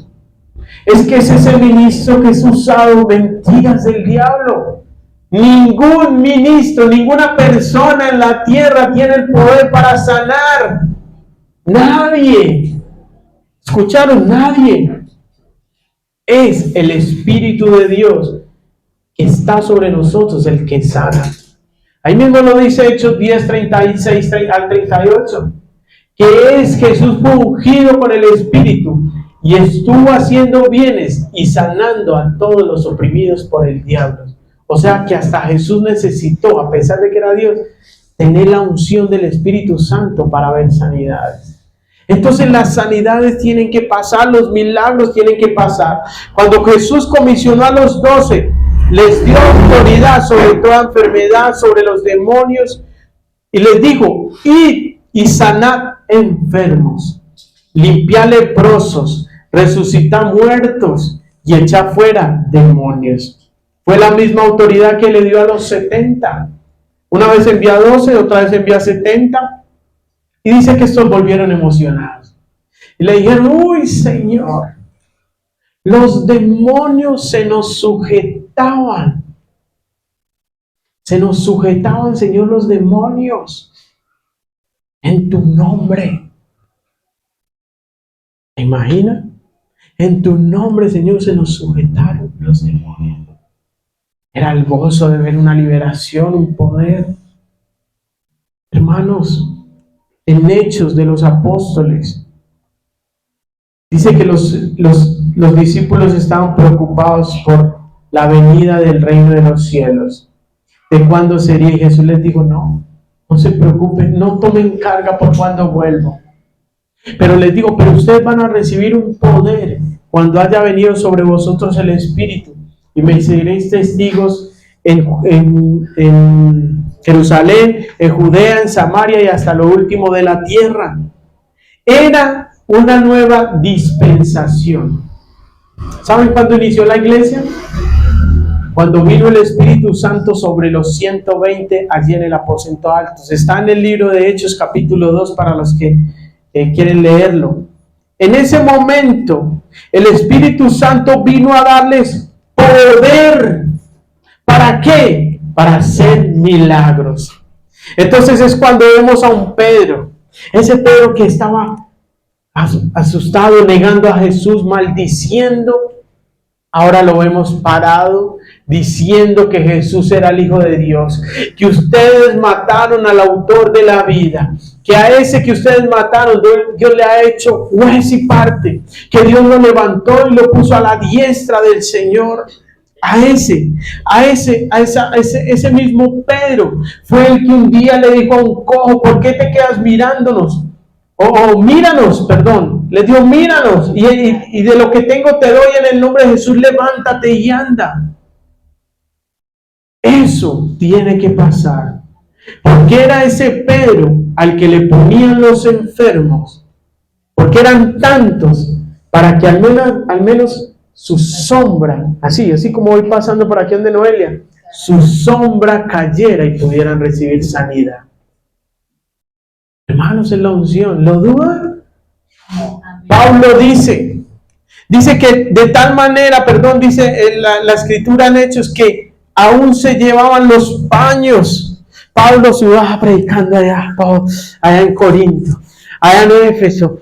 Es que ese es el ministro que es usado, mentiras del diablo. Ningún ministro, ninguna persona en la tierra tiene el poder para sanar. Nadie. ¿Escucharon? Nadie. Es el Espíritu de Dios que está sobre nosotros el que sana. Ahí mismo lo dice Hechos 10, 36 al 38, que es Jesús fue ungido con el Espíritu y estuvo haciendo bienes y sanando a todos los oprimidos por el diablo. O sea que hasta Jesús necesitó, a pesar de que era Dios, tener la unción del Espíritu Santo para ver sanidades. Entonces las sanidades tienen que pasar, los milagros tienen que pasar. Cuando Jesús comisionó a los 12, les dio autoridad sobre toda enfermedad, sobre los demonios, y les dijo, id y sanad enfermos, limpiad leprosos, resucitad muertos y echad fuera demonios. Fue la misma autoridad que le dio a los 70. Una vez envía a 12, otra vez envía a 70. Y dice que estos volvieron emocionados. Y le dijeron, uy, Señor, los demonios se nos sujetaban. Se nos sujetaban, Señor, los demonios. En tu nombre. ¿Te imaginas? En tu nombre, Señor, se nos sujetaron los demonios. Era el gozo de ver una liberación, un poder. Hermanos, en Hechos de los Apóstoles, dice que los discípulos estaban preocupados por la venida del reino de los cielos. ¿De cuándo sería? Y Jesús les dijo, no se preocupen, no tomen carga por cuándo vuelvo. Pero les digo, pero ustedes van a recibir un poder cuando haya venido sobre vosotros el Espíritu. Y me seréis testigos en Jerusalén, en Judea, en Samaria y hasta lo último de la tierra. Era una nueva dispensación. ¿Saben cuándo inició la iglesia? cuando vino el Espíritu Santo sobre los 120 allí en el aposento alto. Está en el libro de Hechos capítulo 2 para los que quieren leerlo. En ese momento el Espíritu Santo vino a darles poder. ¿Para qué? Para hacer milagros. Entonces es cuando vemos a un Pedro, ese Pedro que estaba asustado, negando a Jesús, maldiciendo. Ahora lo vemos parado, diciendo que Jesús era el Hijo de Dios, que ustedes mataron al autor de la vida, que a ese que ustedes mataron, Dios le ha hecho juez y parte, que Dios lo levantó y lo puso a la diestra del Señor. Ese mismo Pedro fue el que un día le dijo a un cojo: ¿por qué te quedas mirándonos? Míranos, perdón. Le dijo: míranos, y de lo que tengo te doy en el nombre de Jesús, levántate y anda. Eso tiene que pasar, porque era ese Pedro al que le ponían los enfermos, porque eran tantos, para que al menos su sombra, así como voy pasando por aquí donde Noelia, su sombra cayera y pudieran recibir sanidad. Hermanos, en la unción, ¿lo dudan? Pablo dice que de tal manera, dice la escritura en Hechos, que aún se llevaban los paños. Pablo sudaba predicando allá en Corinto, allá en Éfeso,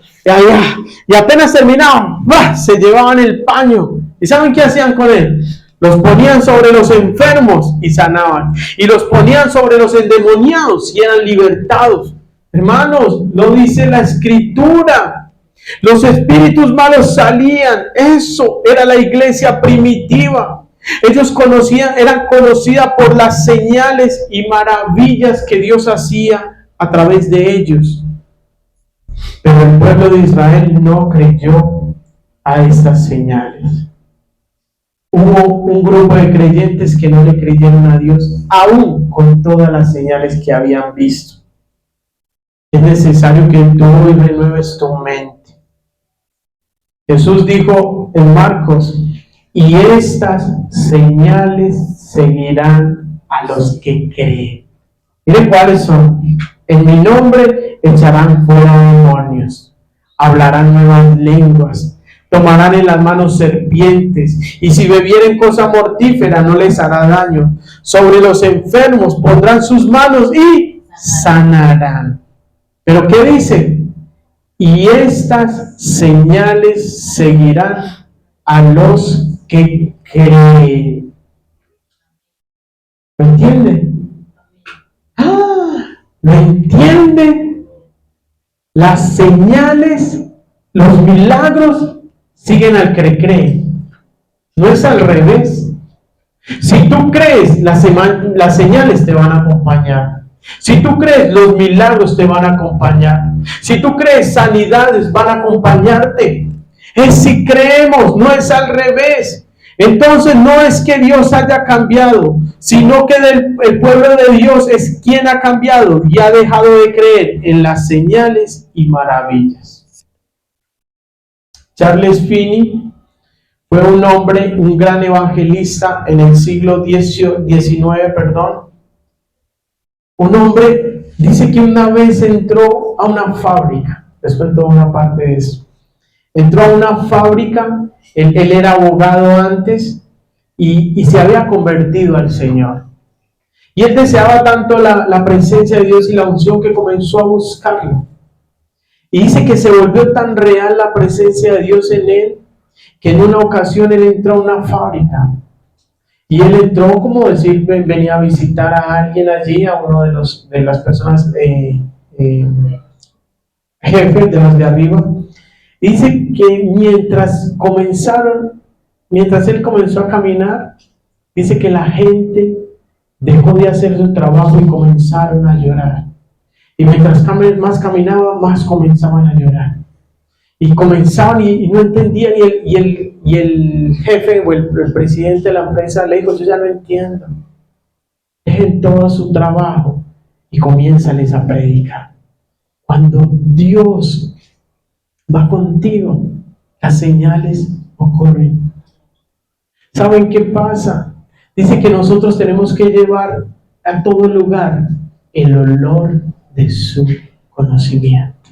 y apenas terminaban, se llevaban el paño. ¿Y saben qué hacían con él? Los ponían sobre los enfermos y sanaban, y los ponían sobre los endemoniados y eran libertados. Hermanos, lo dice la escritura. Los espíritus malos salían. Eso era la iglesia primitiva. Ellos eran conocidas por las señales y maravillas que Dios hacía a través de ellos. Pero el pueblo de Israel no creyó a estas señales. Hubo un grupo de creyentes que no le creyeron a Dios, aún con todas las señales que habían visto. Es necesario que tú hoy renueves tu mente. Jesús dijo en Marcos: y estas señales seguirán a los que creen. Miren cuáles son. En mi nombre echarán fuera demonios, hablarán nuevas lenguas, tomarán en las manos serpientes, y si bebieren cosa mortífera no les hará daño. Sobre los enfermos pondrán sus manos y sanarán. ¿Pero qué dice? Y estas señales seguirán a los que creen. ¿Lo entienden? ¿Lo entienden? Las señales, los milagros siguen al que cree. No es al revés. Si tú crees, las señales te van a acompañar. Si tú crees, los milagros te van a acompañar. Si tú crees, sanidades van a acompañarte. Es si creemos, no es al revés. Entonces no es que Dios haya cambiado, sino que el pueblo de Dios es quien ha cambiado y ha dejado de creer en las señales y maravillas. Charles Finney fue un hombre, un gran evangelista en el siglo XIX, Un hombre dice que una vez entró a una fábrica. Les cuento una parte de eso. Entró a una fábrica, él era abogado antes y se había convertido al Señor. Y él deseaba tanto la presencia de Dios y la unción que comenzó a buscarlo. Y dice que se volvió tan real la presencia de Dios en él, que en una ocasión él entró a una fábrica. Y él entró, como decir, venía a visitar a alguien allí, a uno de las personas jefes de los de arriba. Dice que mientras él comenzó a caminar, dice que la gente dejó de hacer su trabajo y comenzaron a llorar. Y mientras más caminaba, más comenzaban a llorar. Y comenzaban y no entendían, y el jefe o el presidente de la empresa le dijo: yo ya no entiendo. Dejen todo su trabajo y comiénzales a predicar. Cuando Dios va contigo, las señales ocurren. ¿Saben qué pasa? Dice que nosotros tenemos que llevar a todo lugar el olor de su conocimiento.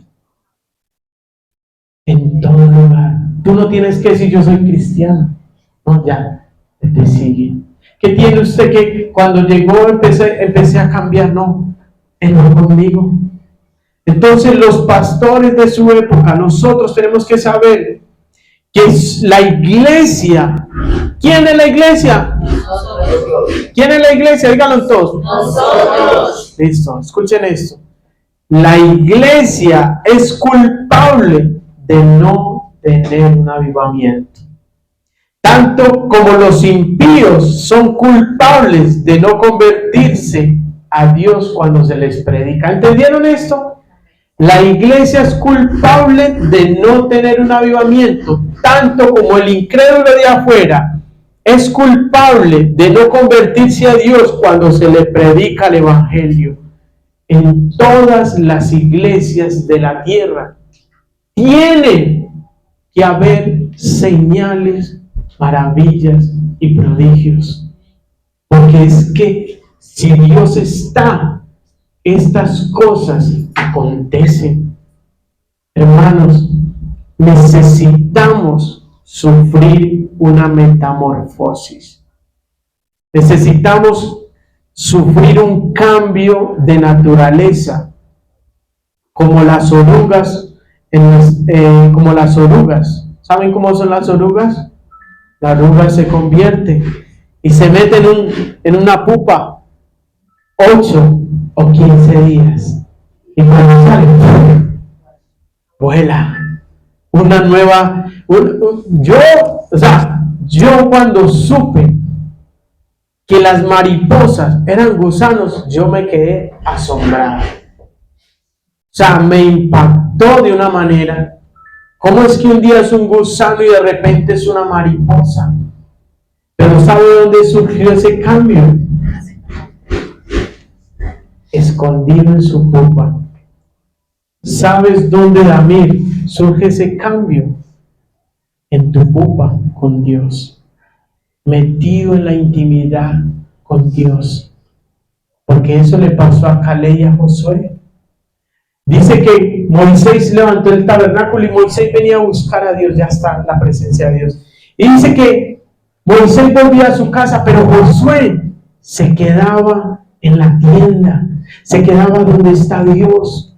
En todo lugar. Tú no tienes que decir yo soy cristiano. No, ya, te sigue. ¿Qué tiene usted que cuando llegó empecé a cambiar? No, él no conmigo. Entonces los pastores de su época, nosotros tenemos que saber que es la iglesia. ¿Quién es la iglesia? Nosotros. ¿Quién es la iglesia? Díganlo todos. Nosotros. Listo, escuchen esto. La iglesia es culpable de no tener un avivamiento. Tanto como los impíos son culpables de no convertirse a Dios cuando se les predica. ¿Entendieron esto? La iglesia es culpable de no tener un avivamiento, tanto como el incrédulo de afuera es culpable de no convertirse a Dios cuando se le predica el evangelio. En todas las iglesias de la tierra tienen que haber señales, maravillas y prodigios, porque es que si Dios está, estas cosas acontecen. Hermanos, necesitamos sufrir una metamorfosis. Necesitamos sufrir un cambio de naturaleza, como las orugas, como las orugas. ¿Saben cómo son las orugas? La oruga se convierte y se mete en una pupa 8 o 15 días. Y cuando sale, vuela. Una nueva... Yo cuando supe que las mariposas eran gusanos, yo me quedé asombrado. O sea, me impactó de una manera. ¿Cómo es que un día es un gusano y de repente es una mariposa? Pero ¿sabe dónde surgió ese cambio? Escondido en su pupa. ¿Sabes dónde, Damir, surge ese cambio? En tu pupa con Dios. Metido en la intimidad con Dios. Porque eso le pasó a Caleb y a Josué. Dice que Moisés levantó el tabernáculo y Moisés venía a buscar a Dios. Ya está la presencia de Dios. Y dice que Moisés volvía a su casa, pero Josué se quedaba en la tienda. Se quedaba donde está Dios.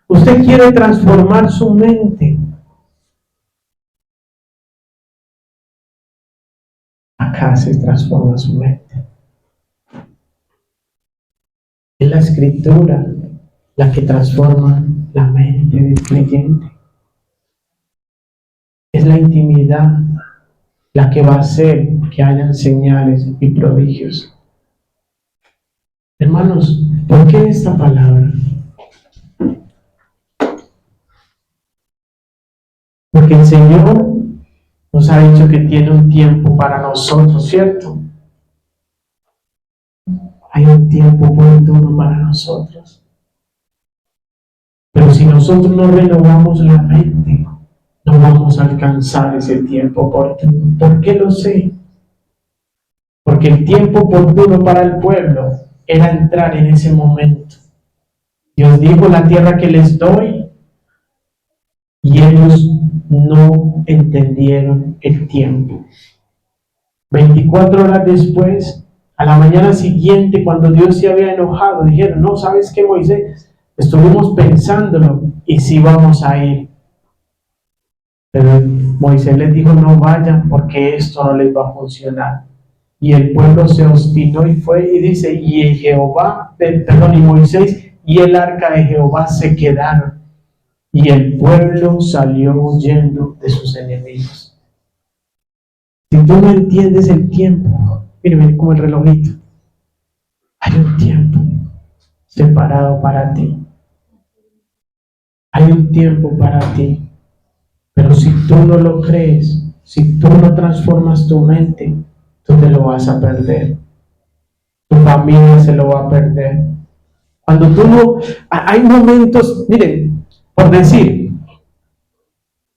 Usted quiere transformar su mente. Acá se transforma su mente. Es la escritura la que transforma la mente del creyente. Es la intimidad la que va a hacer que hayan señales y prodigios. Hermanos, ¿por qué esta palabra? Porque el Señor nos ha dicho que tiene un tiempo para nosotros, ¿cierto? Hay un tiempo oportuno para nosotros. Pero si nosotros no renovamos la mente, no vamos a alcanzar ese tiempo oportuno. ¿Por qué lo sé? Porque el tiempo oportuno para el pueblo era entrar en ese momento. Dios dijo: la tierra que les doy, y ellos no entendieron el tiempo. 24 horas después, a la mañana siguiente, cuando Dios se había enojado, dijeron: no, ¿sabes qué, Moisés? Estuvimos pensándolo y sí vamos a ir. Pero Moisés les dijo: no vayan, porque esto no les va a funcionar. Y el pueblo se obstinó y fue, y dice, y Moisés y el arca de Jehová se quedaron. Y el pueblo salió huyendo de sus enemigos. Si tú no entiendes el tiempo, miren como el relojito. Hay un tiempo separado para ti. Hay un tiempo para ti. Pero si tú no lo crees, si tú no transformas tu mente, tú te lo vas a perder. Tu familia se lo va a perder. Cuando tú no... Hay momentos, miren, por decir,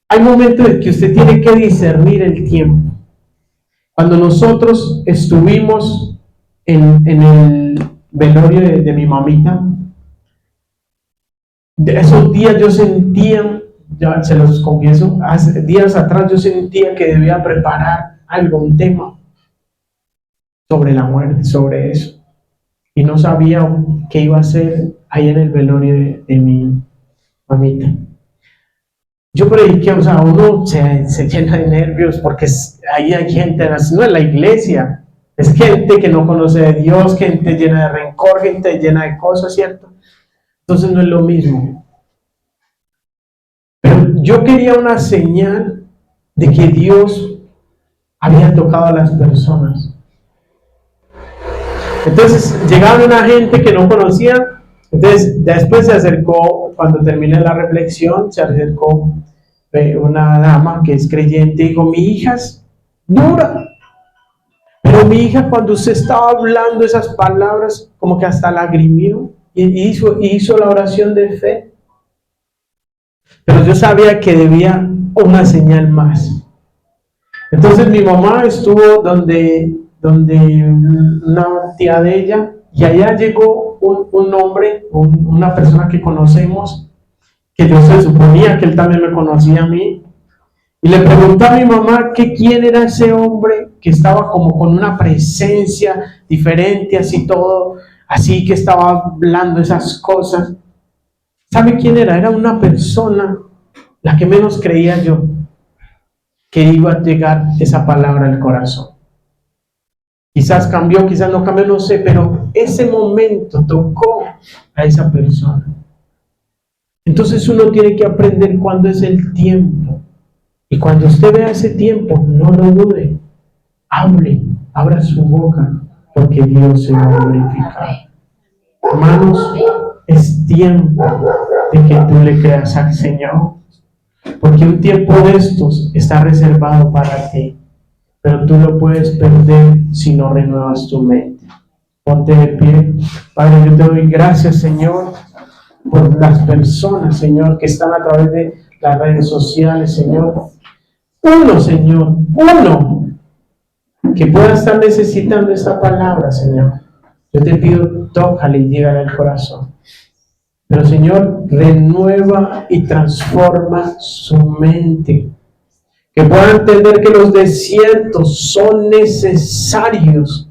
hay momentos en que usted tiene que discernir el tiempo. Cuando nosotros estuvimos en el velorio de mi mamita, de esos días yo sentía, ya se los confieso, hace días atrás yo sentía que debía preparar algún tema sobre la muerte, sobre eso. Y no sabía qué iba a hacer ahí en el velorio de mi mamita. Yo prediqué, o sea, uno se llena de nervios porque ahí hay gente, no es la iglesia, es gente que no conoce de Dios, gente llena de rencor, gente llena de cosas, ¿cierto? Entonces no es lo mismo. Pero yo quería una señal de que Dios había tocado a las personas. Entonces llegaron una gente que no conocía. Entonces después se acercó, cuando terminé la reflexión, se acercó una dama que es creyente y dijo: mi hija es dura, pero mi hija, cuando usted estaba hablando esas palabras, como que hasta lagrimió y hizo la oración de fe. Pero yo sabía que debía una señal más. Entonces mi mamá estuvo donde una tía de ella, y allá llegó un hombre, una persona que conocemos, que yo se suponía que él también me conocía a mí, y le preguntó a mi mamá que quién era ese hombre que estaba como con una presencia diferente, así todo, así que estaba hablando esas cosas. ¿Sabe quién era? Era una persona, la que menos creía yo, que iba a llegar esa palabra al corazón. Quizás cambió, quizás no cambió, no sé, pero ese momento tocó a esa persona. Entonces uno tiene que aprender cuándo es el tiempo. Y cuando usted vea ese tiempo, no lo dude. Hable, abra su boca, porque Dios se va a glorificar. Hermanos, es tiempo de que tú le creas al Señor. Porque un tiempo de estos está reservado para ti. Pero tú lo puedes perder si no renuevas tu mente. Ponte de pie. Padre, yo te doy gracias, Señor, por las personas, Señor, que están a través de las redes sociales, Señor. Uno, Señor, uno que pueda estar necesitando esta palabra, Señor. Yo te pido, tócale y llévale al corazón. Pero, Señor, renueva y transforma su mente. Que puedan entender que los desiertos son necesarios,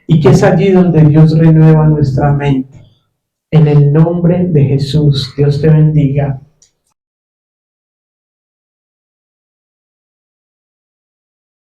y que es allí donde Dios renueva nuestra mente. En el nombre de Jesús, Dios te bendiga.